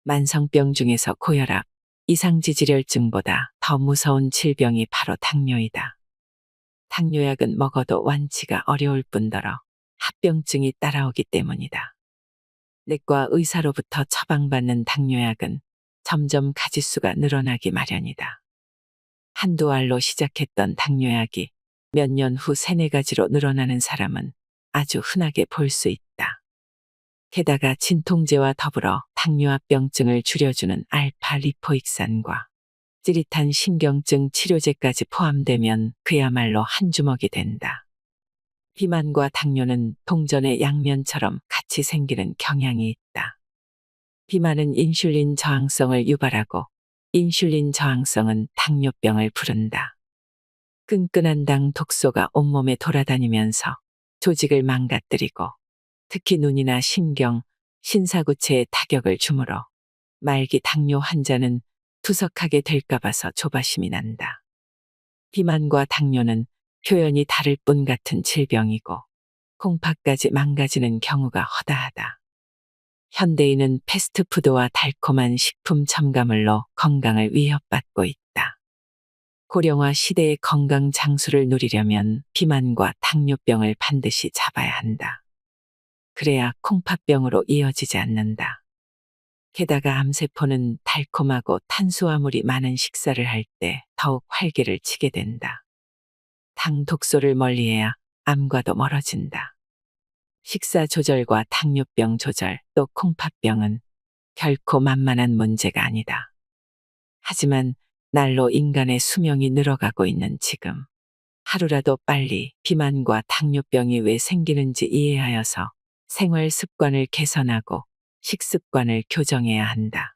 만성병 중에서 고혈압, 이상지질혈증보다 더 무서운 질병이 바로 당뇨이다. 당뇨약은 먹어도 완치가 어려울 뿐더러 합병증이 따라오기 때문이다. 내과 의사로부터 처방받는 당뇨약은 점점 가짓수가 늘어나기 마련이다. 한두 알로 시작했던 당뇨약이 몇 년 후 3-4가지로 늘어나는 사람은 아주 흔하게 볼 수 있다. 게다가 진통제와 더불어 당뇨합병증을 줄여주는 알파 리포익산과 찌릿한 신경증 치료제까지 포함되면 그야말로 한 주먹이 된다. 비만과 당뇨는 동전의 양면처럼 같이 생기는 경향이 있다. 비만은 인슐린 저항성을 유발하고 인슐린 저항성은 당뇨병을 부른다. 끈끈한 당 독소가 온몸에 돌아다니면서 조직을 망가뜨리고 특히 눈이나 신경, 신사구체에 타격을 주므로 말기 당뇨 환자는 투석하게 될까 봐서 조바심이 난다. 비만과 당뇨는 표현이 다를 뿐 같은 질병이고 콩팥까지 망가지는 경우가 허다하다. 현대인은 패스트푸드와 달콤한 식품 첨가물로 건강을 위협받고 있다. 고령화 시대의 건강 장수를 누리려면 비만과 당뇨병을 반드시 잡아야 한다. 그래야 콩팥병으로 이어지지 않는다. 게다가 암세포는 달콤하고 탄수화물이 많은 식사를 할 때 더욱 활개를 치게 된다. 당 독소를 멀리해야 암과도 멀어진다. 식사 조절과 당뇨병 조절 또 콩팥병은 결코 만만한 문제가 아니다. 하지만 날로 인간의 수명이 늘어가고 있는 지금 하루라도 빨리 비만과 당뇨병이 왜 생기는지 이해하여서 생활 습관을 개선하고 식습관을 교정해야 한다.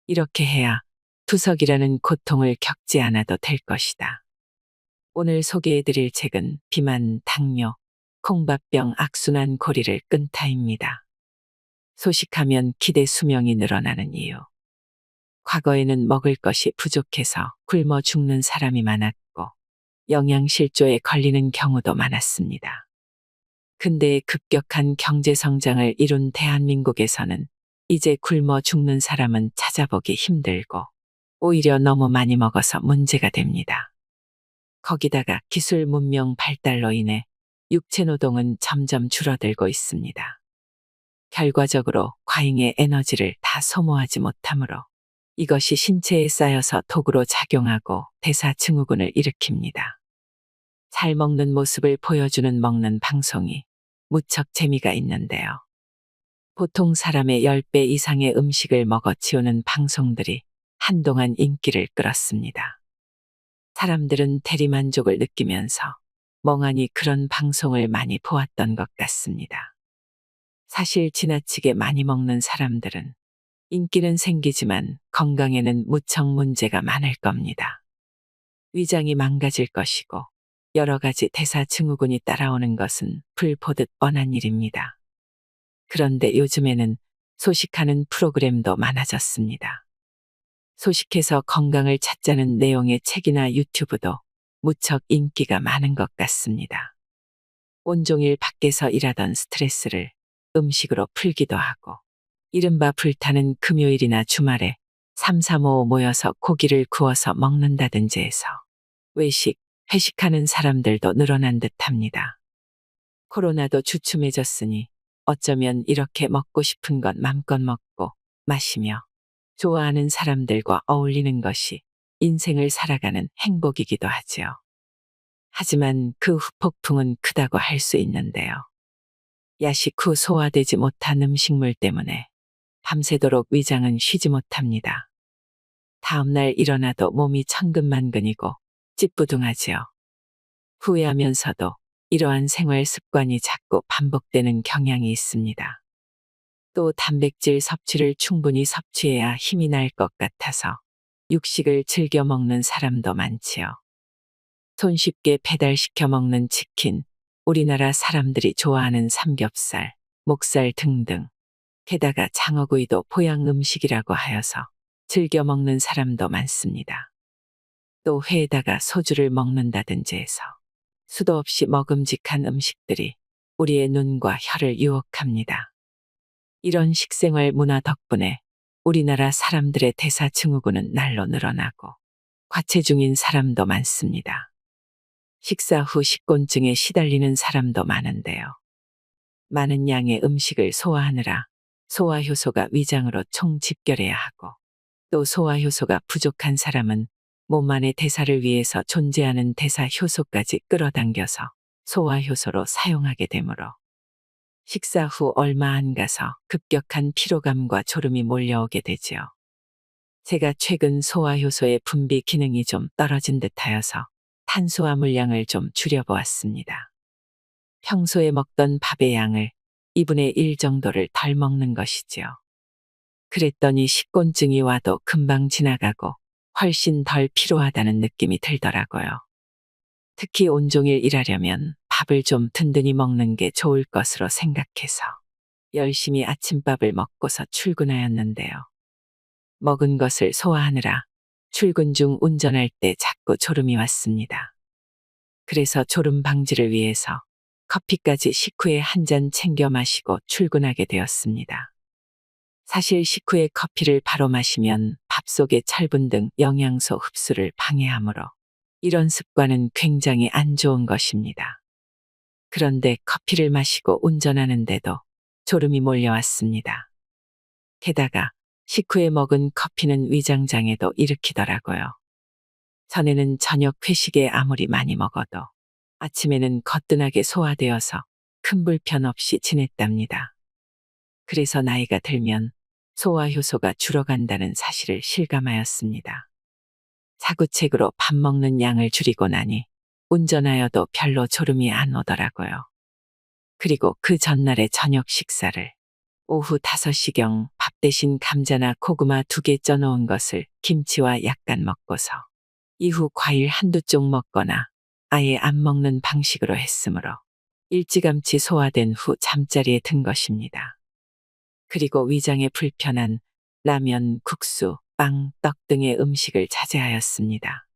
이렇게 해야 투석이라는 고통을 겪지 않아도 될 것이다. 오늘 소개해드릴 책은 비만, 당뇨, 콩밥병 악순환 고리를 끈타입니다. 소식하면 기대 수명이 늘어나는 이유. 과거에는 먹을 것이 부족해서 굶어 죽는 사람이 많았고 영양실조에 걸리는 경우도 많았습니다. 근데 급격한 경제 성장을 이룬 대한민국에서는 이제 굶어 죽는 사람은 찾아보기 힘들고 오히려 너무 많이 먹어서 문제가 됩니다. 거기다가 기술 문명 발달로 인해 육체 노동은 점점 줄어들고 있습니다. 결과적으로 과잉의 에너지를 다 소모하지 못하므로 이것이 신체에 쌓여서 독으로 작용하고 대사증후군을 일으킵니다. 잘 먹는 모습을 보여주는 먹는 방송이 무척 재미가 있는데요. 보통 사람의 10배 이상의 음식을 먹어 치우는 방송들이 한동안 인기를 끌었습니다. 사람들은 대리만족을 느끼면서 멍하니 그런 방송을 많이 보았던 것 같습니다. 사실 지나치게 많이 먹는 사람들은 인기는 생기지만 건강에는 무척 문제가 많을 겁니다. 위장이 망가질 것이고 여러 가지 대사증후군이 따라오는 것은 불보듯 뻔한 일입니다. 그런데 요즘에는 소식하는 프로그램도 많아졌습니다. 소식해서 건강을 찾자는 내용의 책이나 유튜브도 무척 인기가 많은 것 같습니다. 온종일 밖에서 일하던 스트레스를 음식으로 풀기도 하고 이른바 불타는 금요일이나 주말에 3, 3, 5 모여서 고기를 구워서 먹는다든지 해서 외식, 회식하는 사람들도 늘어난 듯합니다. 코로나도 주춤해졌으니 어쩌면 이렇게 먹고 싶은 것 맘껏 먹고 마시며 좋아하는 사람들과 어울리는 것이 인생을 살아가는 행복이기도 하지요. 하지만 그 후폭풍은 크다고 할 수 있는데요. 야식 후 소화되지 못한 음식물 때문에 밤새도록 위장은 쉬지 못합니다. 다음날 일어나도 몸이 천근만근이고 찌뿌둥하지요. 후회하면서도 이러한 생활 습관이 자꾸 반복되는 경향이 있습니다. 또 단백질 섭취를 충분히 섭취해야 힘이 날 것 같아서 육식을 즐겨 먹는 사람도 많지요. 손쉽게 배달시켜 먹는 치킨, 우리나라 사람들이 좋아하는 삼겹살, 목살 등등. 게다가 장어구이도 보양 음식이라고 하여서 즐겨 먹는 사람도 많습니다. 또 회에다가 소주를 먹는다든지 해서 수도 없이 먹음직한 음식들이 우리의 눈과 혀를 유혹합니다. 이런 식생활 문화 덕분에 우리나라 사람들의 대사 증후군은 날로 늘어나고 과체중인 사람도 많습니다. 식사 후 식곤증에 시달리는 사람도 많은데요. 많은 양의 음식을 소화하느라 소화효소가 위장으로 총집결해야 하고 또 소화효소가 부족한 사람은 몸 안의 대사를 위해서 존재하는 대사효소까지 끌어당겨서 소화효소로 사용하게 되므로 식사 후 얼마 안 가서 급격한 피로감과 졸음이 몰려오게 되지요. 제가 최근 소화효소의 분비 기능이 좀 떨어진 듯하여서 탄수화물 양을 좀 줄여보았습니다. 평소에 먹던 밥의 양을 2분의 1 정도를 덜 먹는 것이지요. 그랬더니 식곤증이 와도 금방 지나가고 훨씬 덜 피로하다는 느낌이 들더라고요. 특히 온종일 일하려면 밥을 좀 든든히 먹는 게 좋을 것으로 생각해서 열심히 아침밥을 먹고서 출근하였는데요. 먹은 것을 소화하느라 출근 중 운전할 때 자꾸 졸음이 왔습니다. 그래서 졸음 방지를 위해서 커피까지 식후에 한 잔 챙겨 마시고 출근하게 되었습니다. 사실 식후에 커피를 바로 마시면 밥 속의 철분 등 영양소 흡수를 방해하므로 이런 습관은 굉장히 안 좋은 것입니다. 그런데 커피를 마시고 운전하는데도 졸음이 몰려왔습니다. 게다가 식후에 먹은 커피는 위장장애도 일으키더라고요. 전에는 저녁 회식에 아무리 많이 먹어도 아침에는 거뜬하게 소화되어서 큰 불편 없이 지냈답니다. 그래서 나이가 들면 소화효소가 줄어간다는 사실을 실감하였습니다. 사구책으로 밥 먹는 양을 줄이고 나니 운전하여도 별로 졸음이 안 오더라고요. 그리고 그 전날의 저녁 식사를 오후 5시경 밥 대신 감자나 고구마 2개 쪄놓은 것을 김치와 약간 먹고서 이후 과일 한두 쪽 먹거나 아예 안 먹는 방식으로 했으므로 일찌감치 소화된 후 잠자리에 든 것입니다. 그리고 위장에 불편한 라면, 국수, 빵, 떡 등의 음식을 자제하였습니다.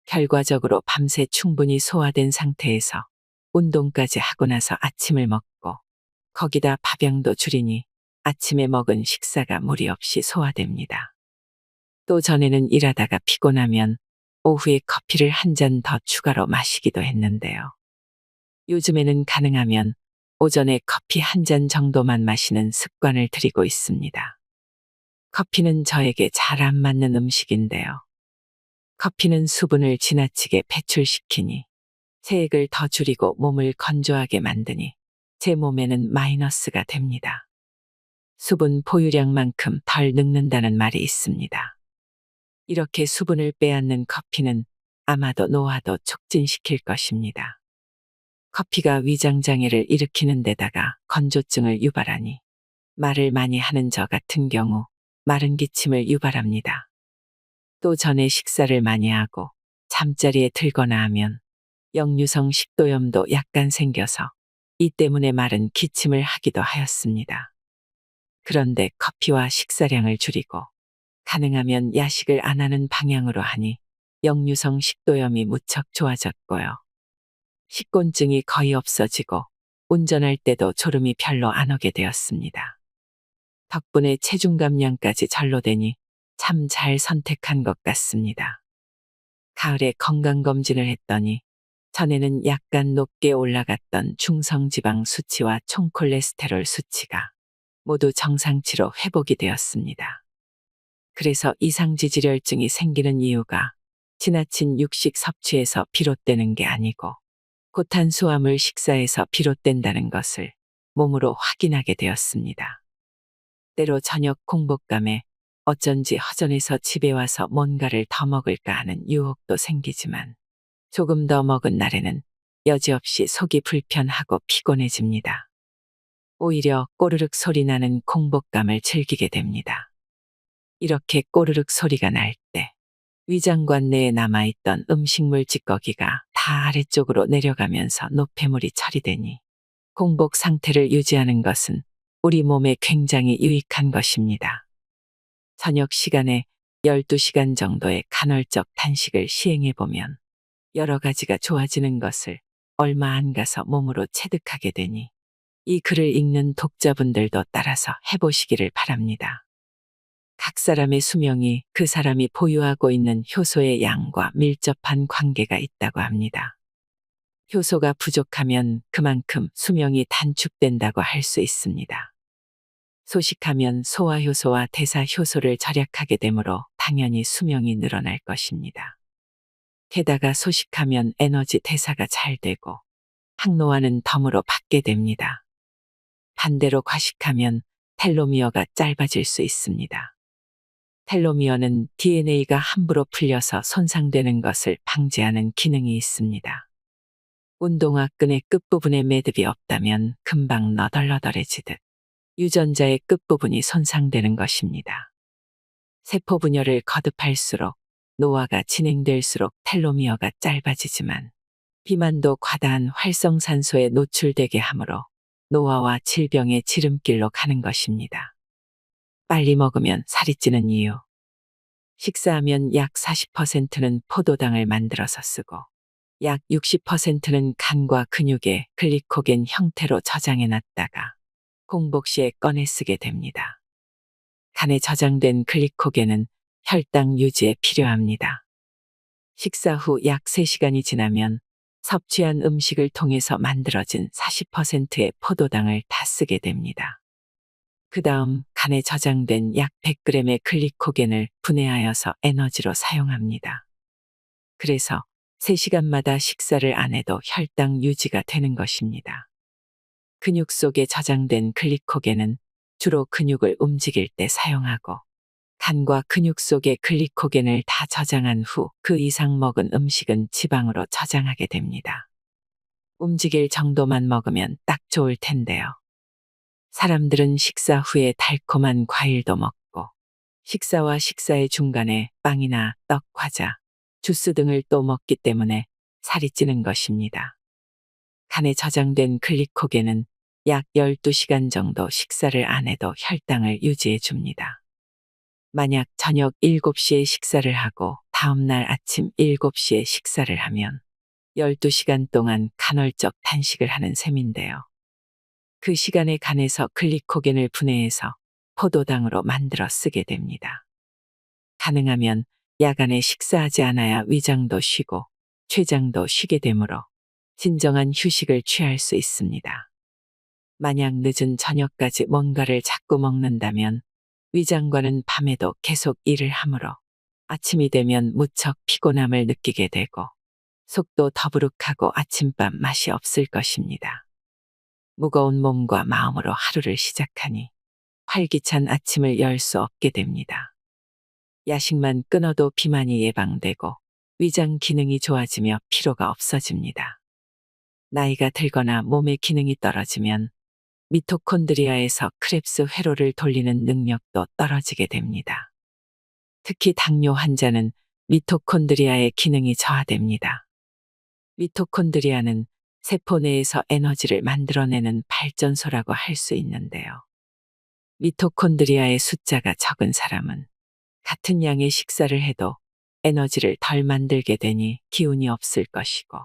결과적으로 밤새 충분히 소화된 상태에서 운동까지 하고 나서 아침을 먹고 거기다 밥양도 줄이니 아침에 먹은 식사가 무리 없이 소화됩니다. 또 전에는 일하다가 피곤하면 오후에 커피를 한 잔 더 추가로 마시기도 했는데요. 요즘에는 가능하면 오전에 커피 한 잔 정도만 마시는 습관을 들이고 있습니다. 커피는 저에게 잘 안 맞는 음식인데요. 커피는 수분을 지나치게 배출시키니 체액을 더 줄이고 몸을 건조하게 만드니 제 몸에는 마이너스가 됩니다. 수분 보유량만큼 덜 늙는다는 말이 있습니다. 이렇게 수분을 빼앗는 커피는 아마도 노화도 촉진시킬 것입니다. 커피가 위장장애를 일으키는 데다가 건조증을 유발하니 말을 많이 하는 저 같은 경우 마른 기침을 유발합니다. 또 전에 식사를 많이 하고 잠자리에 들거나 하면 역류성 식도염도 약간 생겨서 이 때문에 마른 기침을 하기도 하였습니다. 그런데 커피와 식사량을 줄이고 가능하면 야식을 안 하는 방향으로 하니 역류성 식도염이 무척 좋아졌고요. 식곤증이 거의 없어지고 운전할 때도 졸음이 별로 안 오게 되었습니다. 덕분에 체중 감량까지 절로 되니 참 잘 선택한 것 같습니다. 가을에 건강검진을 했더니 전에는 약간 높게 올라갔던 중성지방 수치와 총콜레스테롤 수치가 모두 정상치로 회복이 되었습니다. 그래서 이상지질혈증이 생기는 이유가 지나친 육식 섭취에서 비롯되는 게 아니고 고탄수화물 식사에서 비롯된다는 것을 몸으로 확인하게 되었습니다. 때로 저녁 공복감에 어쩐지 허전해서 집에 와서 뭔가를 더 먹을까 하는 유혹도 생기지만 조금 더 먹은 날에는 여지없이 속이 불편하고 피곤해집니다. 오히려 꼬르륵 소리 나는 공복감을 즐기게 됩니다. 이렇게 꼬르륵 소리가 날 때 위장관 내에 남아있던 음식물 찌꺼기가 다 아래쪽으로 내려가면서 노폐물이 처리되니 공복 상태를 유지하는 것은 우리 몸에 굉장히 유익한 것입니다. 저녁 시간에 12시간 정도의 간헐적 단식을 시행해보면 여러 가지가 좋아지는 것을 얼마 안 가서 몸으로 체득하게 되니 이 글을 읽는 독자분들도 따라서 해보시기를 바랍니다. 각 사람의 수명이 그 사람이 보유하고 있는 효소의 양과 밀접한 관계가 있다고 합니다. 효소가 부족하면 그만큼 수명이 단축된다고 할 수 있습니다. 소식하면 소화효소와 대사효소를 절약하게 되므로 당연히 수명이 늘어날 것입니다. 게다가 소식하면 에너지 대사가 잘 되고 항노화는 덤으로 받게 됩니다. 반대로 과식하면 텔로미어가 짧아질 수 있습니다. 텔로미어는 DNA가 함부로 풀려서 손상되는 것을 방지하는 기능이 있습니다. 운동화 끈의 끝부분에 매듭이 없다면 금방 너덜너덜해지듯 유전자의 끝부분이 손상되는 것입니다. 세포 분열을 거듭할수록 노화가 진행될수록 텔로미어가 짧아지지만 비만도 과다한 활성산소에 노출되게 하므로 노화와 질병의 지름길로 가는 것입니다. 빨리 먹으면 살이 찌는 이유. 식사하면 약 40%는 포도당을 만들어서 쓰고 약 60%는 간과 근육에 글리코겐 형태로 저장해 놨다가 공복 시에 꺼내 쓰게 됩니다. 간에 저장된 글리코겐은 혈당 유지에 필요합니다. 식사 후 약 3시간이 지나면 섭취한 음식을 통해서 만들어진 40%의 포도당을 다 쓰게 됩니다. 그 다음 간에 저장된 약 100g의 글리코겐을 분해하여서 에너지로 사용합니다. 그래서 3시간마다 식사를 안 해도 혈당 유지가 되는 것입니다. 근육 속에 저장된 글리코겐은 주로 근육을 움직일 때 사용하고 간과 근육 속에 글리코겐을 다 저장한 후 그 이상 먹은 음식은 지방으로 저장하게 됩니다. 움직일 정도만 먹으면 딱 좋을 텐데요. 사람들은 식사 후에 달콤한 과일도 먹고 식사와 식사의 중간에 빵이나 떡, 과자, 주스 등을 또 먹기 때문에 살이 찌는 것입니다. 간에 저장된 글리코겐은 약 12시간 정도 식사를 안 해도 혈당을 유지해 줍니다. 만약 저녁 7시에 식사를 하고 다음날 아침 7시에 식사를 하면 12시간 동안 간헐적 단식을 하는 셈인데요. 그 시간에 간에서 글리코겐을 분해해서 포도당으로 만들어 쓰게 됩니다. 가능하면 야간에 식사하지 않아야 위장도 쉬고 췌장도 쉬게 되므로 진정한 휴식을 취할 수 있습니다. 만약 늦은 저녁까지 뭔가를 자꾸 먹는다면 위장관은 밤에도 계속 일을 하므로 아침이 되면 무척 피곤함을 느끼게 되고 속도 더부룩하고 아침밥 맛이 없을 것입니다. 무거운 몸과 마음으로 하루를 시작하니 활기찬 아침을 열 수 없게 됩니다. 야식만 끊어도 비만이 예방되고 위장 기능이 좋아지며 피로가 없어집니다. 나이가 들거나 몸의 기능이 떨어지면 미토콘드리아에서 크렙스 회로를 돌리는 능력도 떨어지게 됩니다. 특히 당뇨 환자는 미토콘드리아의 기능이 저하됩니다. 미토콘드리아는 세포 내에서 에너지를 만들어내는 발전소라고 할 수 있는데요. 미토콘드리아의 숫자가 적은 사람은 같은 양의 식사를 해도 에너지를 덜 만들게 되니 기운이 없을 것이고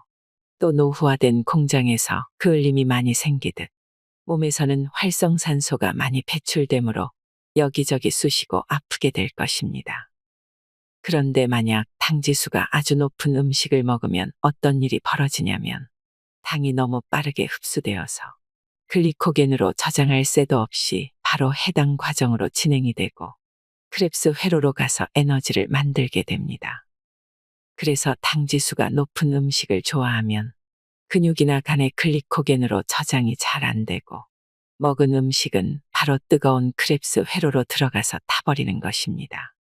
또 노후화된 공장에서 그을림이 많이 생기듯 몸에서는 활성산소가 많이 배출되므로 여기저기 쑤시고 아프게 될 것입니다. 그런데 만약 당지수가 아주 높은 음식을 먹으면 어떤 일이 벌어지냐면 당이 너무 빠르게 흡수되어서 글리코겐으로 저장할 새도 없이 바로 해당 과정으로 진행이 되고 크렙스 회로로 가서 에너지를 만들게 됩니다. 그래서 당지수가 높은 음식을 좋아하면 근육이나 간의 글리코겐으로 저장이 잘 안 되고 먹은 음식은 바로 뜨거운 크렙스 회로로 들어가서 타버리는 것입니다.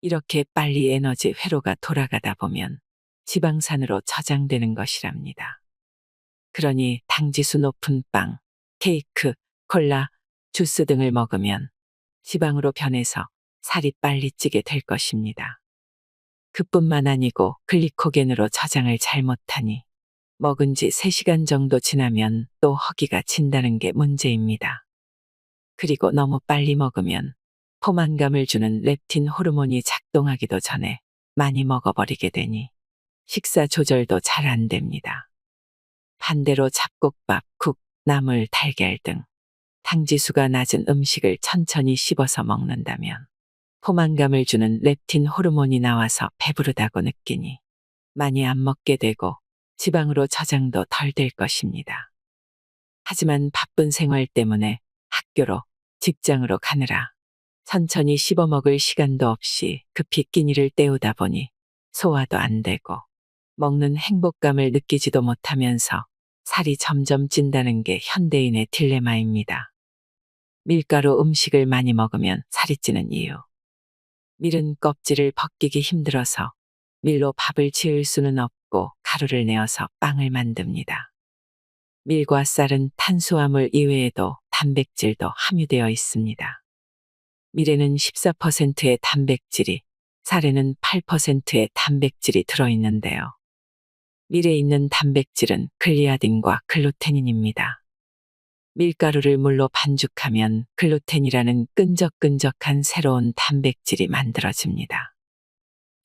이렇게 빨리 에너지 회로가 돌아가다 보면 지방산으로 저장되는 것이랍니다. 그러니 당지수 높은 빵, 케이크, 콜라, 주스 등을 먹으면 지방으로 변해서 살이 빨리 찌게 될 것입니다. 그뿐만 아니고 글리코겐으로 저장을 잘못하니 먹은 지 3시간 정도 지나면 또 허기가 진다는 게 문제입니다. 그리고 너무 빨리 먹으면 포만감을 주는 렙틴 호르몬이 작동하기도 전에 많이 먹어버리게 되니 식사 조절도 잘 안 됩니다. 반대로 잡곡밥, 국, 나물, 달걀 등 당지수가 낮은 음식을 천천히 씹어서 먹는다면 포만감을 주는 렙틴 호르몬이 나와서 배부르다고 느끼니 많이 안 먹게 되고 지방으로 저장도 덜 될 것입니다. 하지만 바쁜 생활 때문에 학교로, 직장으로 가느라 천천히 씹어 먹을 시간도 없이 급히 끼니를 때우다 보니 소화도 안 되고 먹는 행복감을 느끼지도 못하면서 살이 점점 찐다는 게 현대인의 딜레마입니다. 밀가루 음식을 많이 먹으면 살이 찌는 이유. 밀은 껍질을 벗기기 힘들어서 밀로 밥을 지을 수는 없고 가루를 내어서 빵을 만듭니다. 밀과 쌀은 탄수화물 이외에도 단백질도 함유되어 있습니다. 밀에는 14%의 단백질이, 쌀에는 8%의 단백질이 들어있는데요. 밀에 있는 단백질은 글리아딘과 글루테닌입니다. 밀가루를 물로 반죽하면 글루텐이라는 끈적끈적한 새로운 단백질이 만들어집니다.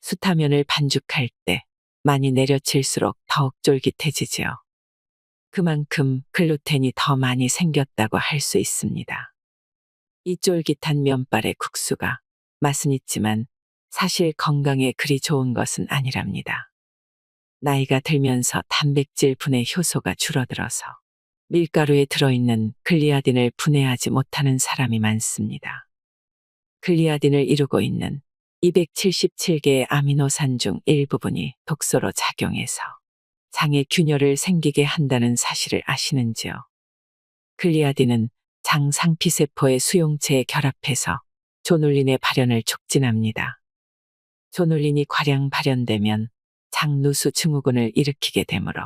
수타면을 반죽할 때 많이 내려칠수록 더욱 쫄깃해지지요. 그만큼 글루텐이 더 많이 생겼다고 할 수 있습니다. 이 쫄깃한 면발의 국수가 맛은 있지만 사실 건강에 그리 좋은 것은 아니랍니다. 나이가 들면서 단백질 분해 효소가 줄어들어서 밀가루에 들어있는 글리아딘을 분해하지 못하는 사람이 많습니다. 글리아딘을 이루고 있는 277개의 아미노산 중 일부분이 독소로 작용해서 장에 균열을 생기게 한다는 사실을 아시는지요? 글리아딘은 장 상피세포의 수용체에 결합해서 조눌린의 발현을 촉진합니다. 조눌린이 과량 발현되면 장누수 증후군을 일으키게 되므로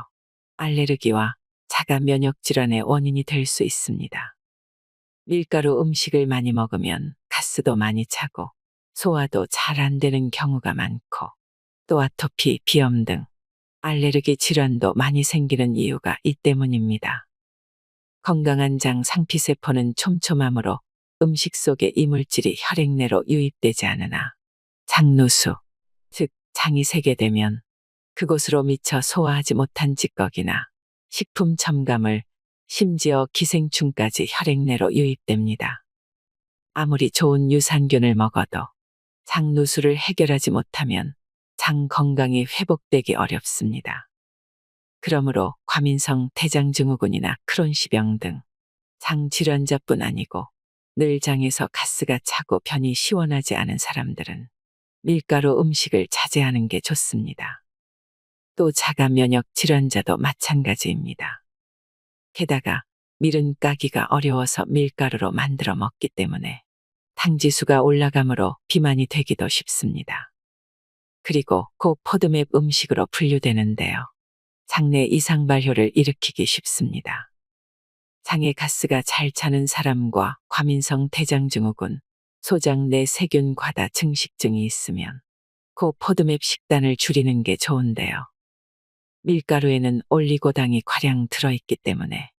알레르기와 자가 면역 질환의 원인이 될 수 있습니다. 밀가루 음식을 많이 먹으면 가스도 많이 차고 소화도 잘 안 되는 경우가 많고 또 아토피, 비염 등 알레르기 질환도 많이 생기는 이유가 이 때문입니다. 건강한 장 상피세포는 촘촘하므로 음식 속의 이물질이 혈액 내로 유입되지 않으나 장누수, 즉 장이 새게 되면 그곳으로 미처 소화하지 못한 찌꺼기나 식품 첨가물, 심지어 기생충까지 혈액 내로 유입됩니다. 아무리 좋은 유산균을 먹어도 장누수를 해결하지 못하면 장 건강이 회복되기 어렵습니다. 그러므로 과민성 대장증후군이나 크론시병 등 장 질환자뿐 아니고 늘 장에서 가스가 차고 변이 시원하지 않은 사람들은 밀가루 음식을 자제하는 게 좋습니다. 또 자가 면역 질환자도 마찬가지입니다. 게다가 밀은 까기가 어려워서 밀가루로 만들어 먹기 때문에 당지수가 올라가므로 비만이 되기도 쉽습니다. 그리고 고포드맵 음식으로 분류되는데요. 장내 이상 발효를 일으키기 쉽습니다. 장에 가스가 잘 차는 사람과 과민성 대장증후군, 소장 내 세균 과다 증식증이 있으면 고포드맵 식단을 줄이는 게 좋은데요. 밀가루에는 올리고당이 과량 들어있기 때문에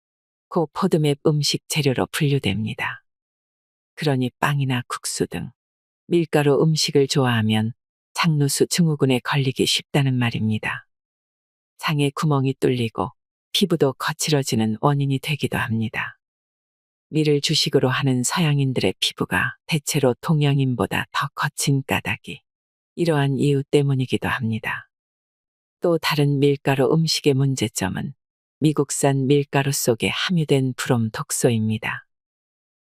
고포드맵 음식 재료로 분류됩니다. 그러니 빵이나 국수 등 밀가루 음식을 좋아하면 장누수 증후군에 걸리기 쉽다는 말입니다. 장에 구멍이 뚫리고 피부도 거칠어지는 원인이 되기도 합니다. 밀을 주식으로 하는 서양인들의 피부가 대체로 동양인보다 더 거친 까닭이 이러한 이유 때문이기도 합니다. 또 다른 밀가루 음식의 문제점은 미국산 밀가루 속에 함유된 브롬 독소입니다.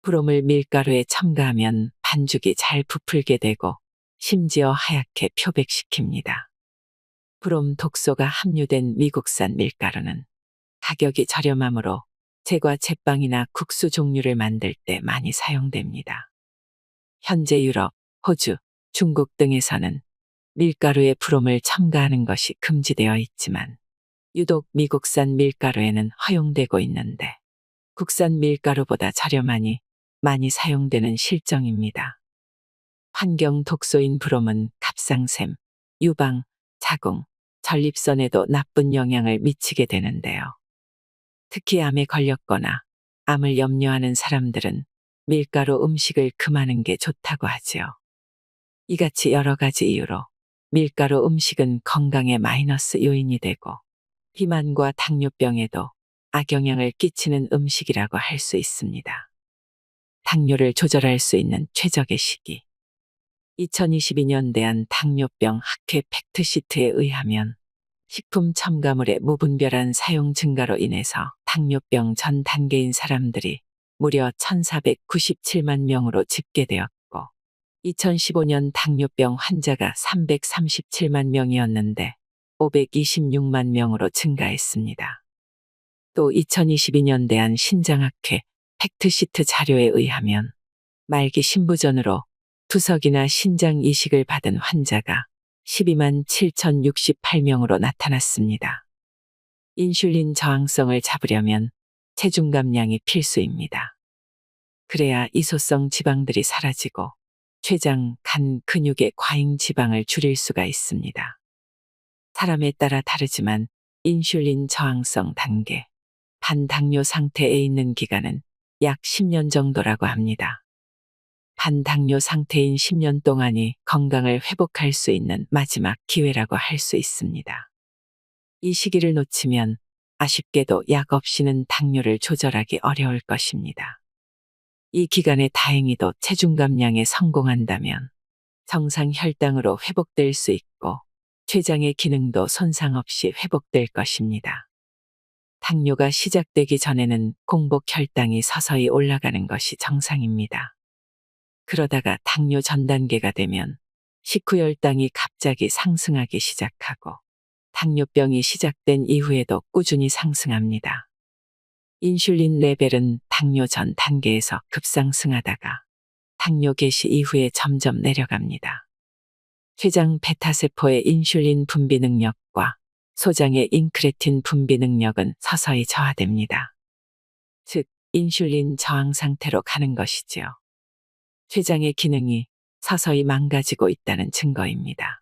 브롬을 밀가루에 첨가하면 반죽이 잘 부풀게 되고 심지어 하얗게 표백시킵니다. 브롬 독소가 함유된 미국산 밀가루는 가격이 저렴하므로 제과 제빵이나 국수 종류를 만들 때 많이 사용됩니다. 현재 유럽, 호주, 중국 등에서는 밀가루에 브롬을 첨가하는 것이 금지되어 있지만 유독 미국산 밀가루에는 허용되고 있는데 국산 밀가루보다 저렴하니 많이 사용되는 실정입니다. 환경 독소인 브롬은 갑상샘, 유방, 자궁, 전립선에도 나쁜 영향을 미치게 되는데요. 특히 암에 걸렸거나 암을 염려하는 사람들은 밀가루 음식을 금하는 게 좋다고 하지요. 이같이 여러 가지 이유로 밀가루 음식은 건강에 마이너스 요인이 되고 비만과 당뇨병에도 악영향을 끼치는 음식이라고 할 수 있습니다. 당뇨를 조절할 수 있는 최적의 시기. 2022년 대한 당뇨병 학회 팩트시트에 의하면 식품 첨가물의 무분별한 사용 증가로 인해서 당뇨병 전 단계인 사람들이 무려 1,497만 명으로 집계되었고 2015년 당뇨병 환자가 337만 명이었는데 526만 명으로 증가했습니다. 또 2022년 대한 신장학회 팩트시트 자료에 의하면 말기 신부전으로 투석이나 신장 이식을 받은 환자가 12만 7,068명으로 나타났습니다. 인슐린 저항성을 잡으려면 체중 감량이 필수입니다. 그래야 이소성 지방들이 사라지고 췌장, 간, 근육의 과잉 지방을 줄일 수가 있습니다. 사람에 따라 다르지만 인슐린 저항성 단계, 반당뇨 상태에 있는 기간은 약 10년 정도라고 합니다. 반당뇨 상태인 10년 동안이 건강을 회복할 수 있는 마지막 기회라고 할 수 있습니다. 이 시기를 놓치면 아쉽게도 약 없이는 당뇨를 조절하기 어려울 것입니다. 이 기간에 다행히도 체중 감량에 성공한다면 정상 혈당으로 회복될 수 있고 췌장의 기능도 손상 없이 회복될 것입니다. 당뇨가 시작되기 전에는 공복 혈당이 서서히 올라가는 것이 정상입니다. 그러다가 당뇨 전 단계가 되면 식후 혈당이 갑자기 상승하기 시작하고 당뇨병이 시작된 이후에도 꾸준히 상승합니다. 인슐린 레벨은 당뇨 전 단계에서 급상승하다가 당뇨 개시 이후에 점점 내려갑니다. 췌장 베타세포의 인슐린 분비 능력과 소장의 인크레틴 분비 능력은 서서히 저하됩니다. 즉, 인슐린 저항 상태로 가는 것이지요. 췌장의 기능이 서서히 망가지고 있다는 증거입니다.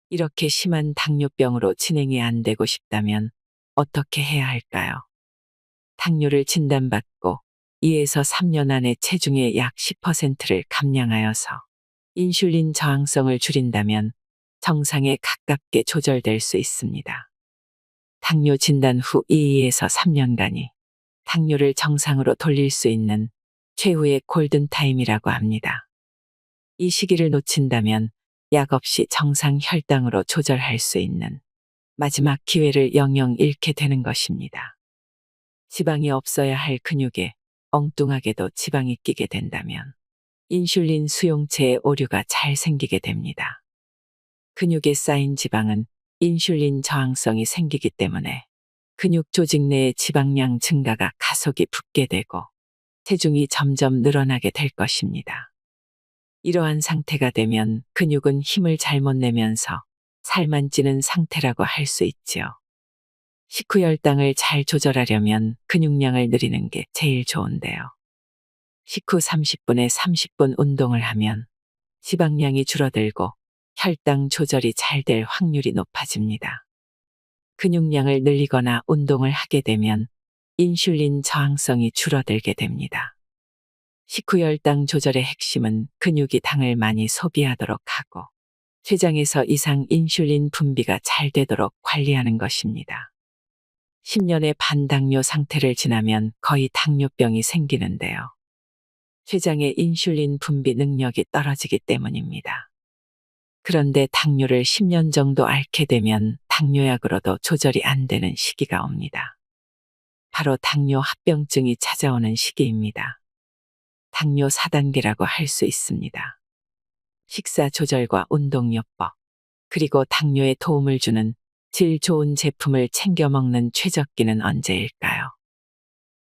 이렇게 심한 당뇨병으로 진행이 안 되고 싶다면 어떻게 해야 할까요? 당뇨를 진단받고 2에서 3년 안에 체중의 약 10%를 감량하여서 인슐린 저항성을 줄인다면 정상에 가깝게 조절될 수 있습니다. 당뇨 진단 후 2에서 3년간이 당뇨를 정상으로 돌릴 수 있는 최후의 골든타임이라고 합니다. 이 시기를 놓친다면 약 없이 정상 혈당으로 조절할 수 있는 마지막 기회를 영영 잃게 되는 것입니다. 지방이 없어야 할 근육에 엉뚱하게도 지방이 끼게 된다면 인슐린 수용체의 오류가 잘 생기게 됩니다. 근육에 쌓인 지방은 인슐린 저항성이 생기기 때문에 근육 조직 내의 지방량 증가가 가속이 붙게 되고 체중이 점점 늘어나게 될 것입니다. 이러한 상태가 되면 근육은 힘을 잘못 내면서 살만 찌는 상태라고 할 수 있지요. 식후 혈당을 잘 조절하려면 근육량을 늘리는 게 제일 좋은데요. 식후 30분에 30분 운동을 하면 지방량이 줄어들고 혈당 조절이 잘 될 확률이 높아집니다. 근육량을 늘리거나 운동을 하게 되면 인슐린 저항성이 줄어들게 됩니다. 식후 혈당 조절의 핵심은 근육이 당을 많이 소비하도록 하고 췌장에서 이상 인슐린 분비가 잘 되도록 관리하는 것입니다. 10년의 반당뇨 상태를 지나면 거의 당뇨병이 생기는데요. 췌장의 인슐린 분비 능력이 떨어지기 때문입니다. 그런데 당뇨를 10년 정도 앓게 되면 당뇨약으로도 조절이 안 되는 시기가 옵니다. 바로 당뇨 합병증이 찾아오는 시기입니다. 당뇨 4단계라고 할 수 있습니다. 식사 조절과 운동요법, 그리고 당뇨에 도움을 주는 질 좋은 제품을 챙겨 먹는 최적기는 언제일까요?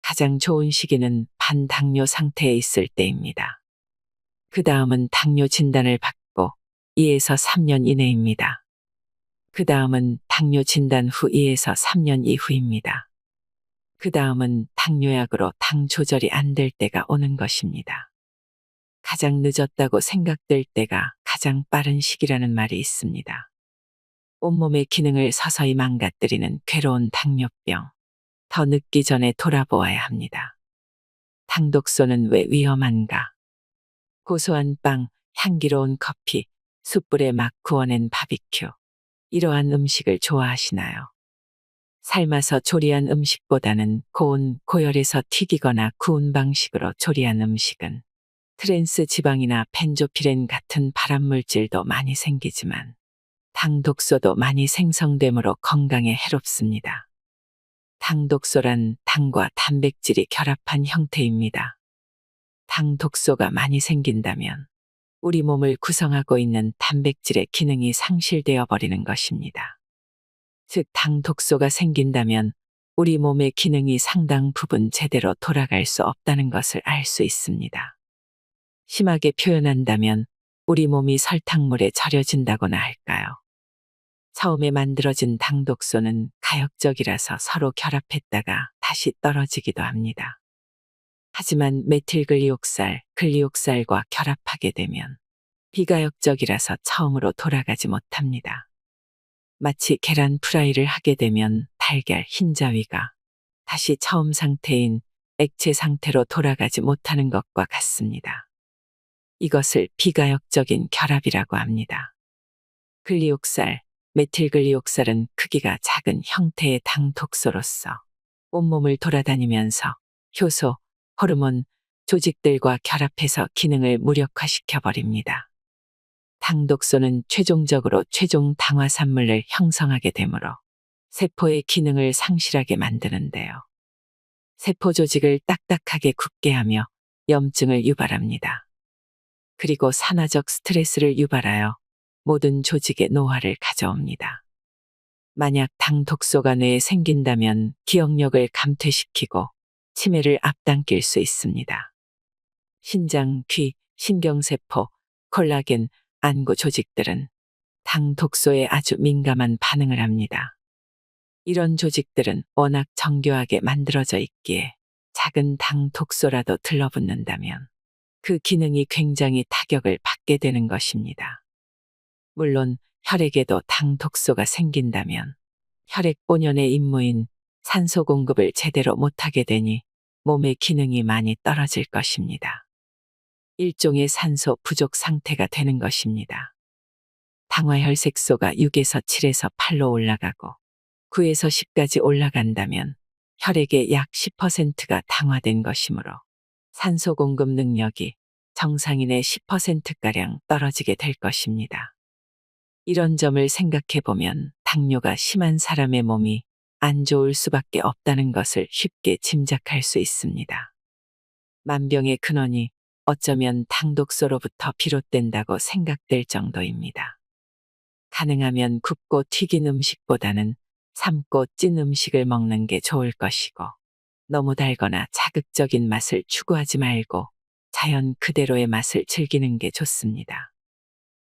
가장 좋은 시기는 반당뇨 상태에 있을 때입니다. 그 다음은 당뇨 진단을 받고 2에서 3년 이내입니다. 그 다음은 당뇨 진단 후 2에서 3년 이후입니다. 그 다음은 당뇨약으로 당 조절이 안 될 때가 오는 것입니다. 가장 늦었다고 생각될 때가 가장 빠른 시기라는 말이 있습니다. 온몸의 기능을 서서히 망가뜨리는 괴로운 당뇨병. 더 늦기 전에 돌아보아야 합니다. 당독소는 왜 위험한가? 고소한 빵, 향기로운 커피, 숯불에 막 구워낸 바비큐. 이러한 음식을 좋아하시나요? 삶아서 조리한 음식보다는 고온, 고열에서 튀기거나 구운 방식으로 조리한 음식은 트랜스 지방이나 벤조피렌 같은 발암물질도 많이 생기지만 당독소도 많이 생성되므로 건강에 해롭습니다. 당독소란 당과 단백질이 결합한 형태입니다. 당독소가 많이 생긴다면 우리 몸을 구성하고 있는 단백질의 기능이 상실되어 버리는 것입니다. 즉, 당독소가 생긴다면 우리 몸의 기능이 상당 부분 제대로 돌아갈 수 없다는 것을 알 수 있습니다. 심하게 표현한다면 우리 몸이 설탕물에 절여진다고나 할까요? 처음에 만들어진 당독소는 가역적이라서 서로 결합했다가 다시 떨어지기도 합니다. 하지만 메틸글리옥살, 글리옥살과 결합하게 되면 비가역적이라서 처음으로 돌아가지 못합니다. 마치 계란 프라이를 하게 되면 달걀 흰자위가 다시 처음 상태인 액체 상태로 돌아가지 못하는 것과 같습니다. 이것을 비가역적인 결합이라고 합니다. 글리옥살, 메틸글리옥살은 크기가 작은 형태의 당독소로서 온몸을 돌아다니면서 효소, 호르몬, 조직들과 결합해서 기능을 무력화시켜 버립니다. 당독소는 최종적으로 최종 당화산물을 형성하게 되므로 세포의 기능을 상실하게 만드는데요. 세포 조직을 딱딱하게 굳게 하며 염증을 유발합니다. 그리고 산화적 스트레스를 유발하여 모든 조직의 노화를 가져옵니다. 만약 당독소가 뇌에 생긴다면 기억력을 감퇴시키고 치매를 앞당길 수 있습니다. 신장, 귀, 신경세포, 콜라겐, 안구 조직들은 당독소에 아주 민감한 반응을 합니다. 이런 조직들은 워낙 정교하게 만들어져 있기에 작은 당독소라도 들러붙는다면 그 기능이 굉장히 타격을 받게 되는 것입니다. 물론 혈액에도 당독소가 생긴다면 혈액 본연의 임무인 산소 공급을 제대로 못하게 되니 몸의 기능이 많이 떨어질 것입니다. 일종의 산소 부족 상태가 되는 것입니다. 당화혈색소가 6에서 7에서 8로 올라가고 9에서 10까지 올라간다면 혈액의 약 10%가 당화된 것이므로 산소 공급 능력이 정상인의 10%가량 떨어지게 될 것입니다. 이런 점을 생각해 보면 당뇨가 심한 사람의 몸이 안 좋을 수밖에 없다는 것을 쉽게 짐작할 수 있습니다. 만병의 근원이 어쩌면 당독소로부터 비롯된다고 생각될 정도입니다. 가능하면 굽고 튀긴 음식보다는 삶고 찐 음식을 먹는 게 좋을 것이고 너무 달거나 자극적인 맛을 추구하지 말고 자연 그대로의 맛을 즐기는 게 좋습니다.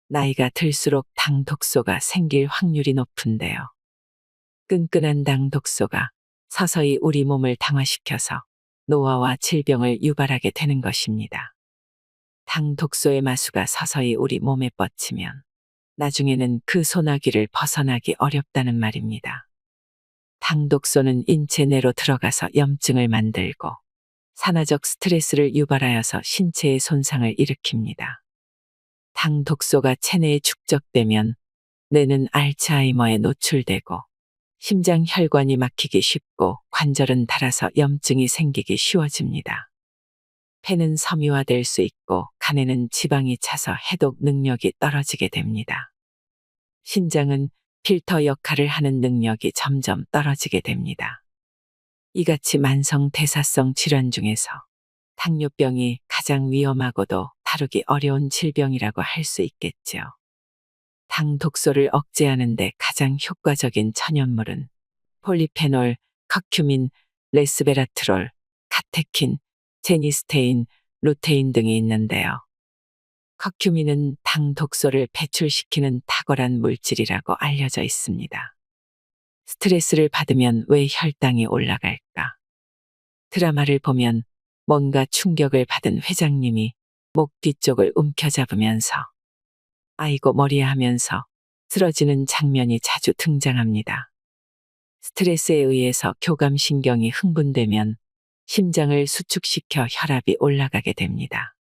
나이가 들수록 당독소가 생길 확률이 높은데요. 끈끈한 당독소가 서서히 우리 몸을 당화시켜서 노화와 질병을 유발하게 되는 것입니다. 당독소의 마수가 서서히 우리 몸에 뻗치면 나중에는 그 소나기를 벗어나기 어렵다는 말입니다. 당독소는 인체 내로 들어가서 염증을 만들고 산화적 스트레스를 유발하여서 신체의 손상을 일으킵니다. 당독소가 체내에 축적되면 뇌는 알츠하이머에 노출되고 심장 혈관이 막히기 쉽고 관절은 닳아서 염증이 생기기 쉬워집니다. 폐는 섬유화될 수 있고 간에는 지방이 차서 해독 능력이 떨어지게 됩니다. 신장은 필터 역할을 하는 능력이 점점 떨어지게 됩니다. 이같이 만성 대사성 질환 중에서 당뇨병이 가장 위험하고도 다루기 어려운 질병이라고 할 수 있겠죠. 당 독소를 억제하는 데 가장 효과적인 천연물은 폴리페놀, 커큐민, 레스베라트롤, 카테킨, 제니스테인, 루테인 등이 있는데요. 커큐민은 당 독소를 배출시키는 탁월한 물질이라고 알려져 있습니다. 스트레스를 받으면 왜 혈당이 올라갈까? 드라마를 보면 뭔가 충격을 받은 회장님이 목 뒤쪽을 움켜잡으면서 아이고 머리야 하면서 쓰러지는 장면이 자주 등장합니다. 스트레스에 의해서 교감신경이 흥분되면 심장을 수축시켜 혈압이 올라가게 됩니다.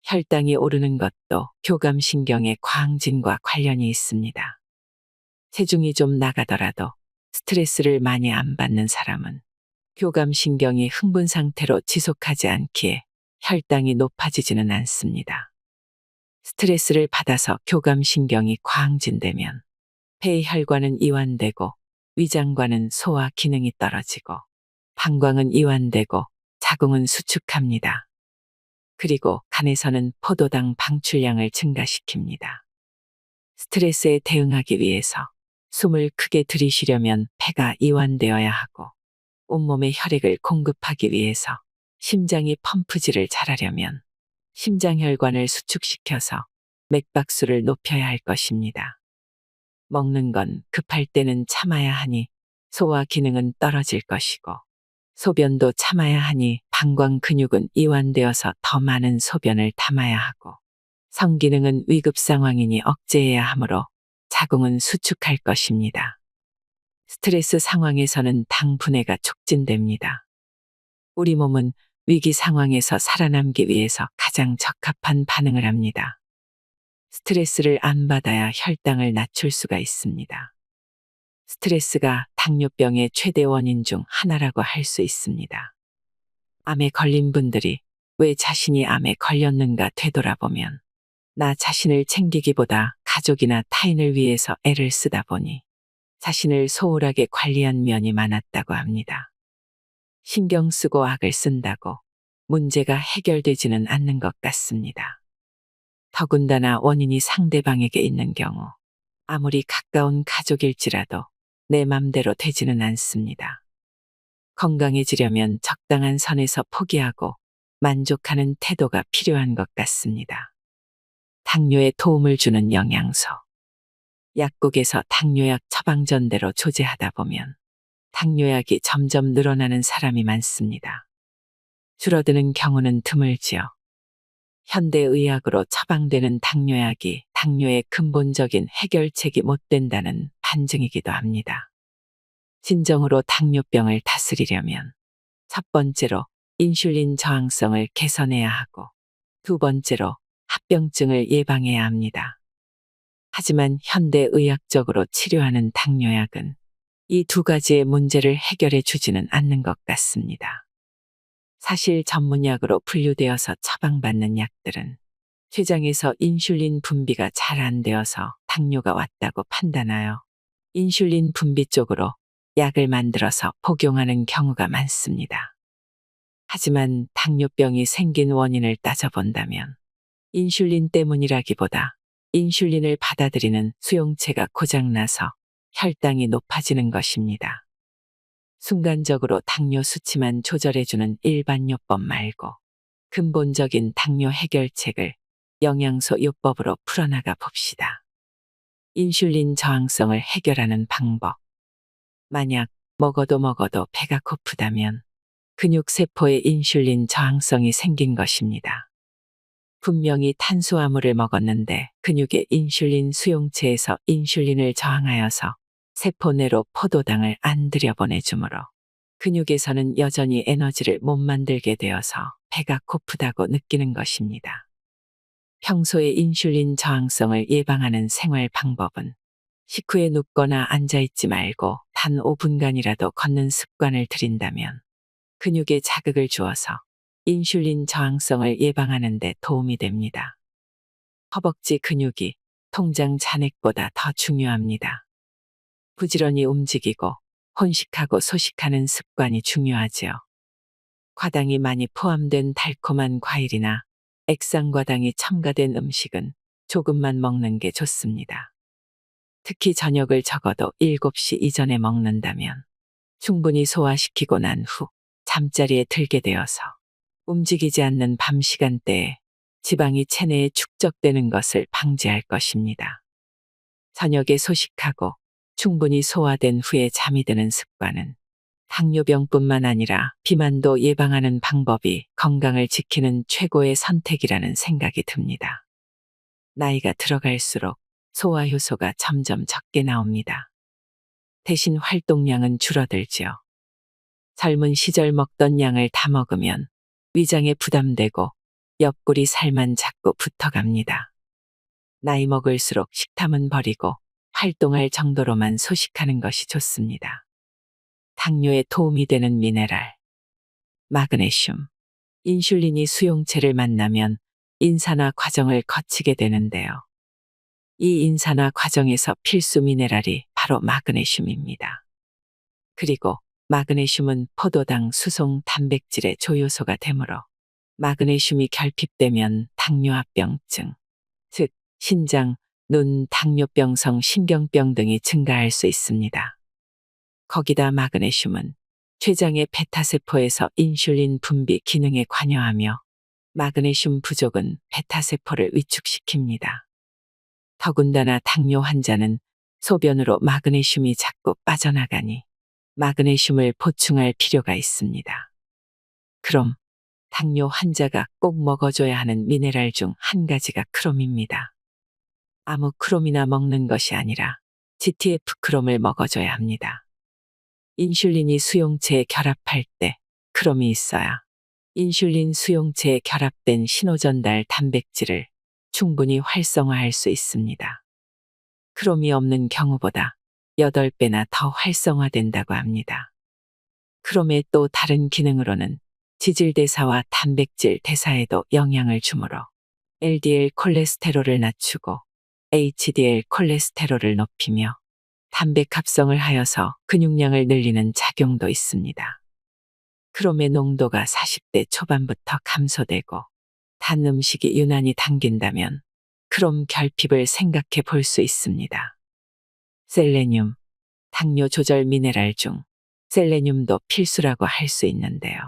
혈당이 오르는 것도 교감신경의 과항진과 관련이 있습니다. 체중이 좀 나가더라도 스트레스를 많이 안 받는 사람은 교감신경이 흥분 상태로 지속하지 않기에 혈당이 높아지지는 않습니다. 스트레스를 받아서 교감신경이 과항진되면 폐혈관은 이완되고 위장관은 소화 기능이 떨어지고 방광은 이완되고 자궁은 수축합니다. 그리고 간에서는 포도당 방출량을 증가시킵니다. 스트레스에 대응하기 위해서 숨을 크게 들이쉬려면 폐가 이완되어야 하고 온몸에 혈액을 공급하기 위해서 심장이 펌프질을 잘하려면 심장혈관을 수축시켜서 맥박수를 높여야 할 것입니다. 먹는 건 급할 때는 참아야 하니 소화 기능은 떨어질 것이고 소변도 참아야 하니 방광 근육은 이완되어서 더 많은 소변을 담아야 하고 성기능은 위급 상황이니 억제해야 하므로 자궁은 수축할 것입니다. 스트레스 상황에서는 당 분해가 촉진됩니다. 우리 몸은 위기 상황에서 살아남기 위해서 가장 적합한 반응을 합니다. 스트레스를 안 받아야 혈당을 낮출 수가 있습니다. 스트레스가 당뇨병의 최대 원인 중 하나라고 할 수 있습니다. 암에 걸린 분들이 왜 자신이 암에 걸렸는가 되돌아보면 나 자신을 챙기기보다 가족이나 타인을 위해서 애를 쓰다 보니 자신을 소홀하게 관리한 면이 많았다고 합니다. 신경 쓰고 악을 쓴다고 문제가 해결되지는 않는 것 같습니다. 더군다나 원인이 상대방에게 있는 경우 아무리 가까운 가족일지라도 내 맘대로 되지는 않습니다. 건강해지려면 적당한 선에서 포기하고 만족하는 태도가 필요한 것 같습니다. 당뇨에 도움을 주는 영양소. 약국에서 당뇨약 처방전대로 조제하다 보면 당뇨약이 점점 늘어나는 사람이 많습니다. 줄어드는 경우는 드물지요. 현대의학으로 처방되는 당뇨약이 당뇨의 근본적인 해결책이 못 된다는 반증이기도 합니다. 진정으로 당뇨병을 다스리려면 첫 번째로 인슐린 저항성을 개선해야 하고 두 번째로 합병증을 예방해야 합니다. 하지만 현대의학적으로 치료하는 당뇨약은 이 두 가지의 문제를 해결해 주지는 않는 것 같습니다. 사실 전문약으로 분류되어서 처방받는 약들은 췌장에서 인슐린 분비가 잘 안 되어서 당뇨가 왔다고 판단하여 인슐린 분비 쪽으로 약을 만들어서 복용하는 경우가 많습니다. 하지만 당뇨병이 생긴 원인을 따져본다면 인슐린 때문이라기보다 인슐린을 받아들이는 수용체가 고장나서 혈당이 높아지는 것입니다. 순간적으로 당뇨 수치만 조절해주는 일반요법 말고 근본적인 당뇨 해결책을 영양소 요법으로 풀어나가 봅시다. 인슐린 저항성을 해결하는 방법. 만약 먹어도 배가 고프다면 근육세포에 인슐린 저항성이 생긴 것입니다. 분명히 탄수화물을 먹었는데 근육의 인슐린 수용체에서 인슐린을 저항하여서 세포 내로 포도당을 안 들여보내주므로 근육에서는 여전히 에너지를 못 만들게 되어서 배가 고프다고 느끼는 것입니다. 평소에 인슐린 저항성을 예방하는 생활 방법은 식후에 눕거나 앉아있지 말고 단 5분간이라도 걷는 습관을 들인다면 근육에 자극을 주어서 인슐린 저항성을 예방하는 데 도움이 됩니다. 허벅지 근육이 통장 잔액보다 더 중요합니다. 부지런히 움직이고 혼식하고 소식하는 습관이 중요하지요. 과당이 많이 포함된 달콤한 과일이나 액상과당이 첨가된 음식은 조금만 먹는 게 좋습니다. 특히 저녁을 적어도 7시 이전에 먹는다면 충분히 소화시키고 난 후 잠자리에 들게 되어서 움직이지 않는 밤 시간대에 지방이 체내에 축적되는 것을 방지할 것입니다. 저녁에 소식하고 충분히 소화된 후에 잠이 드는 습관은 당뇨병뿐만 아니라 비만도 예방하는 방법이 건강을 지키는 최고의 선택이라는 생각이 듭니다. 나이가 들어갈수록 소화 효소가 점점 적게 나옵니다. 대신 활동량은 줄어들지요. 젊은 시절 먹던 양을 다 먹으면 위장에 부담되고 옆구리 살만 자꾸 붙어갑니다. 나이 먹을수록 식탐은 버리고 활동할 정도로만 소식하는 것이 좋습니다. 당뇨에 도움이 되는 미네랄. 마그네슘. 인슐린이 수용체를 만나면 인산화 과정을 거치게 되는데요. 이 인산화 과정에서 필수 미네랄이 바로 마그네슘입니다. 그리고 마그네슘은 포도당 수송 단백질의 조효소가 되므로 마그네슘이 결핍되면 당뇨합병증, 즉 신장, 눈, 당뇨병성 신경병 등이 증가할 수 있습니다. 거기다 마그네슘은 췌장의 베타세포에서 인슐린 분비 기능에 관여하며 마그네슘 부족은 베타세포를 위축시킵니다. 더군다나 당뇨 환자는 소변으로 마그네슘이 자꾸 빠져나가니 마그네슘을 보충할 필요가 있습니다. 그럼 당뇨 환자가 꼭 먹어줘야 하는 미네랄 중 한 가지가 크롬입니다. 아무 크롬이나 먹는 것이 아니라 GTF 크롬을 먹어줘야 합니다. 인슐린이 수용체에 결합할 때 크롬이 있어야 인슐린 수용체에 결합된 신호전달 단백질을 충분히 활성화할 수 있습니다. 크롬이 없는 경우보다 8배나 더 활성화된다고 합니다. 크롬의 또 다른 기능으로는 지질대사와 단백질 대사에도 영향을 주므로 LDL 콜레스테롤을 낮추고 HDL 콜레스테롤을 높이며 단백 합성을 하여서 근육량을 늘리는 작용도 있습니다. 크롬의 농도가 40대 초반부터 감소되고 단 음식이 유난히 당긴다면 크롬 결핍을 생각해 볼 수 있습니다. 셀레늄, 당뇨 조절 미네랄 중 셀레늄도 필수라고 할 수 있는데요.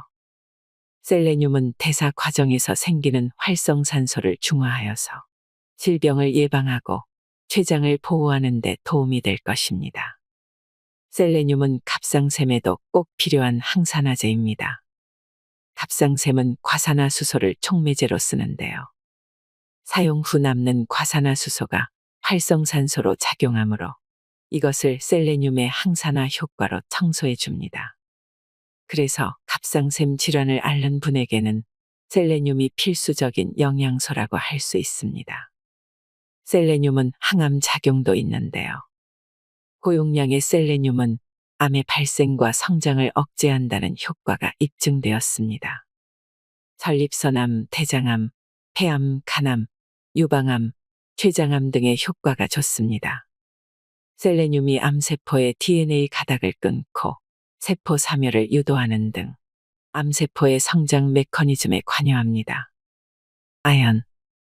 셀레늄은 대사 과정에서 생기는 활성산소를 중화하여서 질병을 예방하고 췌장을 보호하는 데 도움이 될 것입니다. 셀레늄은 갑상샘에도 꼭 필요한 항산화제입니다. 갑상샘은 과산화수소를 촉매제로 쓰는데요. 사용 후 남는 과산화수소가 활성산소로 작용하므로 이것을 셀레늄의 항산화 효과로 청소해 줍니다. 그래서 갑상샘 질환을 앓는 분에게는 셀레늄이 필수적인 영양소라고 할 수 있습니다. 셀레늄은 항암 작용도 있는데요. 고용량의 셀레늄은 암의 발생과 성장을 억제한다는 효과가 입증되었습니다. 전립선암, 대장암, 폐암, 간암, 유방암, 췌장암 등의 효과가 좋습니다. 셀레늄이 암세포의 DNA 가닥을 끊고 세포 사멸을 유도하는 등 암세포의 성장 메커니즘에 관여합니다. 아연,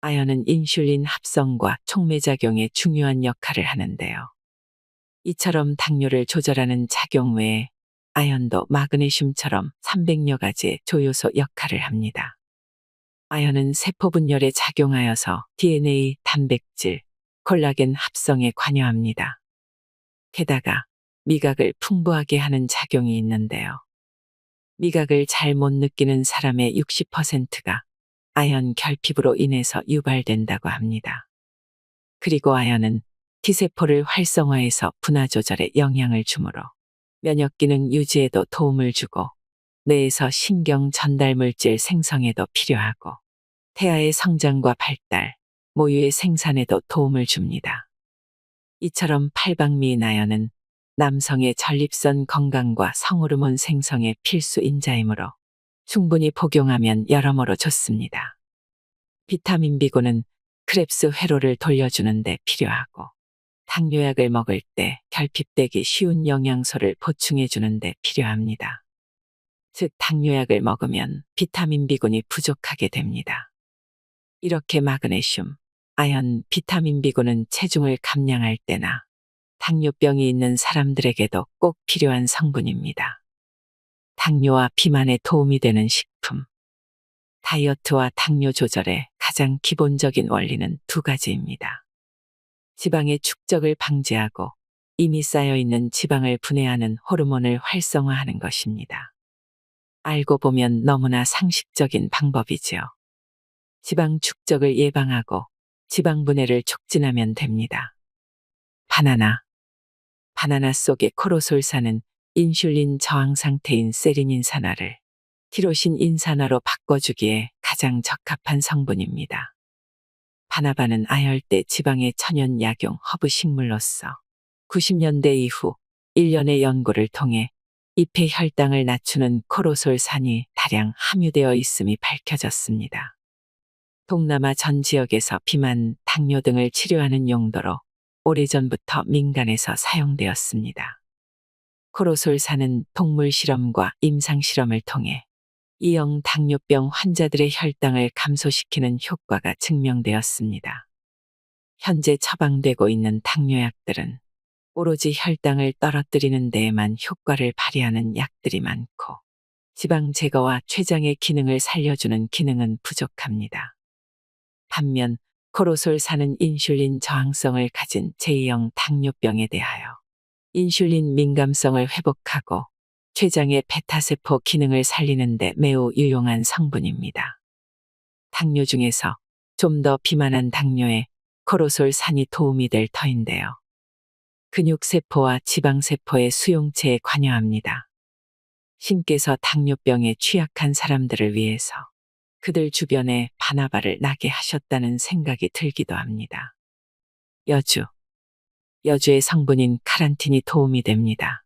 아연은 인슐린 합성과 촉매작용에 중요한 역할을 하는데요. 이처럼 당뇨를 조절하는 작용 외에 아연도 마그네슘처럼 300여 가지의 조효소 역할을 합니다. 아연은 세포 분열에 작용하여서 DNA, 단백질, 콜라겐 합성에 관여합니다. 게다가 미각을 풍부하게 하는 작용이 있는데요. 미각을 잘 못 느끼는 사람의 60%가 아연 결핍으로 인해서 유발된다고 합니다. 그리고 아연은 T세포를 활성화해서 분화 조절에 영향을 주므로 면역기능 유지에도 도움을 주고 뇌에서 신경 전달 물질 생성에도 필요하고 태아의 성장과 발달, 모유의 생산에도 도움을 줍니다. 이처럼 팔방미인 아연은 남성의 전립선 건강과 성호르몬 생성에 필수 인자이므로 충분히 복용하면 여러모로 좋습니다. 비타민 B군은 크렙스 회로를 돌려주는 데 필요하고 당뇨약을 먹을 때 결핍되기 쉬운 영양소를 보충해 주는 데 필요합니다. 즉 당뇨약을 먹으면 비타민 B군이 부족하게 됩니다. 이렇게 마그네슘, 아연, 비타민 B군은 체중을 감량할 때나 당뇨병이 있는 사람들에게도 꼭 필요한 성분입니다. 당뇨와 비만에 도움이 되는 식품. 다이어트와 당뇨 조절의 가장 기본적인 원리는 두 가지입니다. 지방의 축적을 방지하고 이미 쌓여있는 지방을 분해하는 호르몬을 활성화하는 것입니다. 알고 보면 너무나 상식적인 방법이지요. 지방 축적을 예방하고 지방 분해를 촉진하면 됩니다. 바나나. 바나나 속의 코로솔산은 인슐린 저항 상태인 세린인산화를 티로신 인산화로 바꿔주기에 가장 적합한 성분입니다. 바나바는 아열대 지방의 천연 약용 허브 식물로서 90년대 이후 일련의 연구를 통해 잎의 혈당을 낮추는 코로솔산이 다량 함유되어 있음이 밝혀졌습니다. 동남아 전 지역에서 비만, 당뇨 등을 치료하는 용도로 오래전부터 민간에서 사용되었습니다. 코로솔산은 동물 실험과 임상 실험을 통해 이형 당뇨병 환자들의 혈당을 감소시키는 효과가 증명되었습니다. 현재 처방되고 있는 당뇨약들은 오로지 혈당을 떨어뜨리는 데에만 효과를 발휘하는 약들이 많고 지방 제거와 췌장의 기능을 살려주는 기능은 부족합니다. 반면 코로솔산은 인슐린 저항성을 가진 제2형 당뇨병에 대하여 인슐린 민감성을 회복하고 췌장의 베타세포 기능을 살리는 데 매우 유용한 성분입니다. 당뇨 중에서 좀 더 비만한 당뇨에 코로솔산이 도움이 될 터인데요. 근육세포와 지방세포의 수용체에 관여합니다. 신께서 당뇨병에 취약한 사람들을 위해서 그들 주변에 바나바를 나게 하셨다는 생각이 들기도 합니다. 여주의 성분인 카란틴이 도움이 됩니다.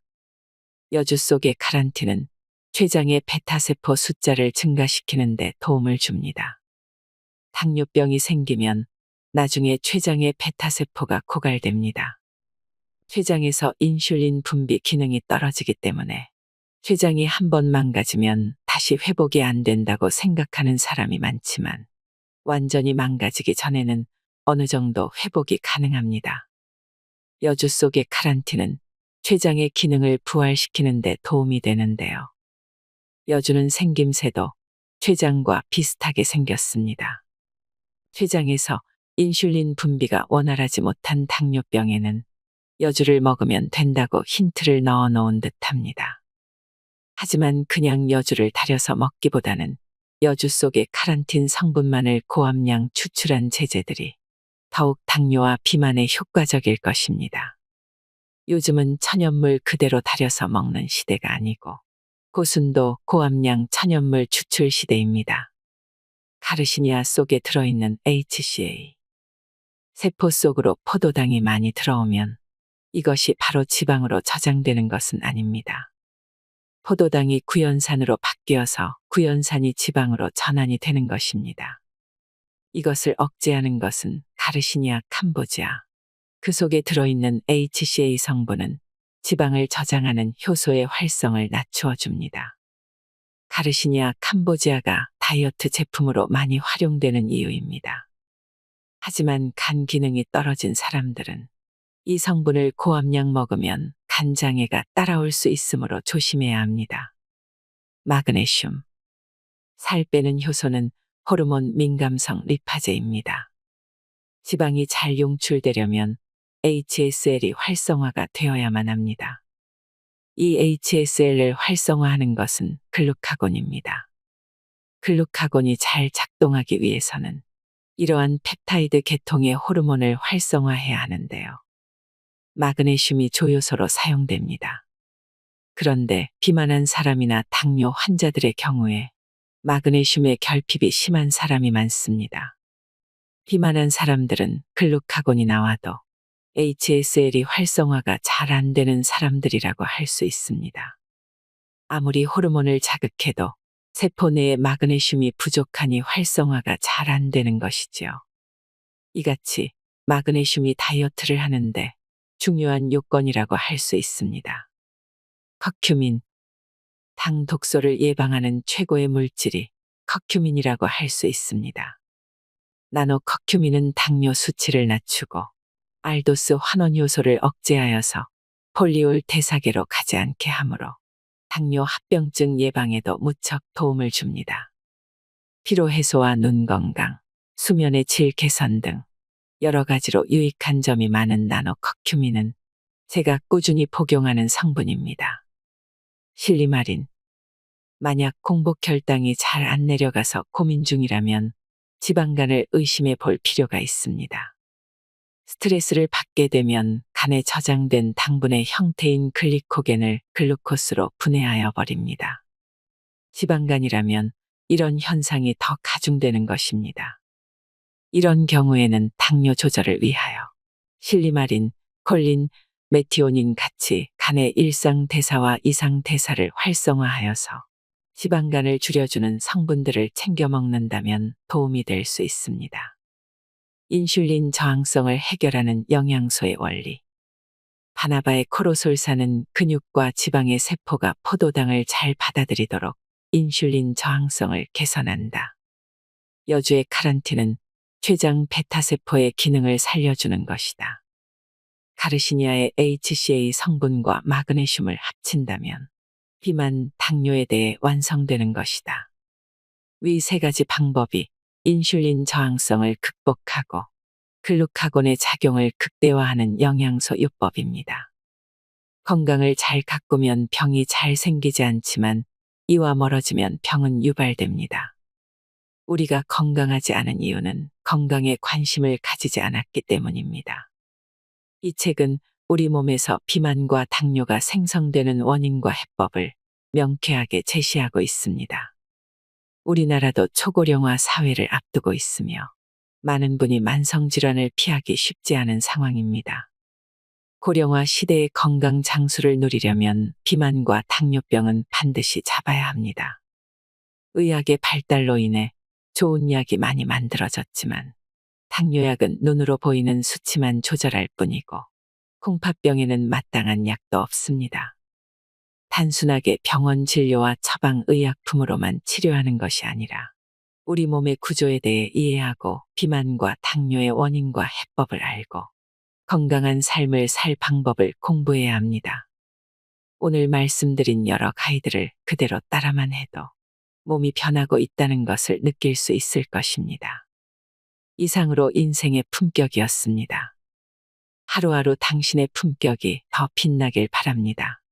여주 속의 카란틴은 췌장의 베타세포 숫자를 증가시키는 데 도움을 줍니다. 당뇨병이 생기면 나중에 췌장의 베타세포가 고갈됩니다. 췌장에서 인슐린 분비 기능이 떨어지기 때문에 췌장이 한번 망가지면 다시 회복이 안 된다고 생각하는 사람이 많지만 완전히 망가지기 전에는 어느 정도 회복이 가능합니다. 여주 속의 카란틴은 췌장의 기능을 부활시키는 데 도움이 되는데요. 여주는 생김새도 췌장과 비슷하게 생겼습니다. 췌장에서 인슐린 분비가 원활하지 못한 당뇨병에는 여주를 먹으면 된다고 힌트를 넣어 놓은 듯합니다. 하지만 그냥 여주를 달여서 먹기보다는 여주 속의 카란틴 성분만을 고함량 추출한 제제들이 더욱 당뇨와 비만에 효과적일 것입니다. 요즘은 천연물 그대로 달여서 먹는 시대가 아니고 고순도 고함량 천연물 추출 시대입니다. 가르시니아 속에 들어있는 HCA. 세포 속으로 포도당이 많이 들어오면 이것이 바로 지방으로 저장되는 것은 아닙니다. 포도당이 구연산으로 바뀌어서 구연산이 지방으로 전환이 되는 것입니다. 이것을 억제하는 것은 가르시니아 캄보지아. 그 속에 들어있는 HCA 성분은 지방을 저장하는 효소의 활성을 낮추어 줍니다. 가르시니아 캄보지아가 다이어트 제품으로 많이 활용되는 이유입니다. 하지만 간 기능이 떨어진 사람들은 이 성분을 고함량 먹으면 간장애가 따라올 수 있으므로 조심해야 합니다. 마그네슘. 살 빼는 효소는 호르몬 민감성 리파제입니다. 지방이 잘 용출되려면 HSL이 활성화가 되어야만 합니다. 이 HSL을 활성화하는 것은 글루카곤입니다. 글루카곤이 잘 작동하기 위해서는 이러한 펩타이드 계통의 호르몬을 활성화해야 하는데요. 마그네슘이 조효소로 사용됩니다. 그런데 비만한 사람이나 당뇨 환자들의 경우에 마그네슘의 결핍이 심한 사람이 많습니다. 비만한 사람들은 글루카곤이 나와도 HSL이 활성화가 잘 안 되는 사람들이라고 할 수 있습니다. 아무리 호르몬을 자극해도 세포 내에 마그네슘이 부족하니 활성화가 잘 안 되는 것이지요. 이같이 마그네슘이 다이어트를 하는데 중요한 요건이라고 할 수 있습니다. 커큐민. 당 독소를 예방하는 최고의 물질이 커큐민이라고 할 수 있습니다. 나노 커큐민은 당뇨 수치를 낮추고 알도스 환원 요소를 억제하여서 폴리올 대사계로 가지 않게 하므로 당뇨 합병증 예방에도 무척 도움을 줍니다. 피로 해소와 눈 건강, 수면의 질 개선 등 여러 가지로 유익한 점이 많은 나노 커큐민은 제가 꾸준히 복용하는 성분입니다. 실리마린. 만약 공복 혈당이 잘 안 내려가서 고민 중이라면 지방간을 의심해 볼 필요가 있습니다. 스트레스를 받게 되면 간에 저장된 당분의 형태인 글리코겐을 글루코스로 분해하여 버립니다. 지방간이라면 이런 현상이 더 가중되는 것입니다. 이런 경우에는 당뇨 조절을 위하여 실리마린, 콜린, 메티오닌 같이 간의 일상대사와 이상대사를 활성화하여서 지방간을 줄여주는 성분들을 챙겨 먹는다면 도움이 될 수 있습니다. 인슐린 저항성을 해결하는 영양소의 원리. 바나바의 코로솔산은 근육과 지방의 세포가 포도당을 잘 받아들이도록 인슐린 저항성을 개선한다. 여주의 카란틴은 췌장 베타세포의 기능을 살려주는 것이다. 가르시니아의 HCA 성분과 마그네슘을 합친다면 비만, 당뇨에 대해 완성되는 것이다. 위 세 가지 방법이 인슐린 저항성을 극복하고 글루카곤의 작용을 극대화하는 영양소 요법입니다. 건강을 잘 가꾸면 병이 잘 생기지 않지만 이와 멀어지면 병은 유발됩니다. 우리가 건강하지 않은 이유는 건강에 관심을 가지지 않았기 때문입니다. 이 책은 우리 몸에서 비만과 당뇨가 생성되는 원인과 해법을 명쾌하게 제시하고 있습니다. 우리나라도 초고령화 사회를 앞두고 있으며 많은 분이 만성질환을 피하기 쉽지 않은 상황입니다. 고령화 시대의 건강 장수를 누리려면 비만과 당뇨병은 반드시 잡아야 합니다. 의학의 발달로 인해 좋은 약이 많이 만들어졌지만 당뇨약은 눈으로 보이는 수치만 조절할 뿐이고 홍파병에는 마땅한 약도 없습니다. 단순하게 병원 진료와 처방 의약품으로만 치료하는 것이 아니라 우리 몸의 구조에 대해 이해하고 비만과 당뇨의 원인과 해법을 알고 건강한 삶을 살 방법을 공부해야 합니다. 오늘 말씀드린 여러 가이드를 그대로 따라만 해도 몸이 변하고 있다는 것을 느낄 수 있을 것입니다. 이상으로 인생의 품격이었습니다. 하루하루 당신의 품격이 더 빛나길 바랍니다.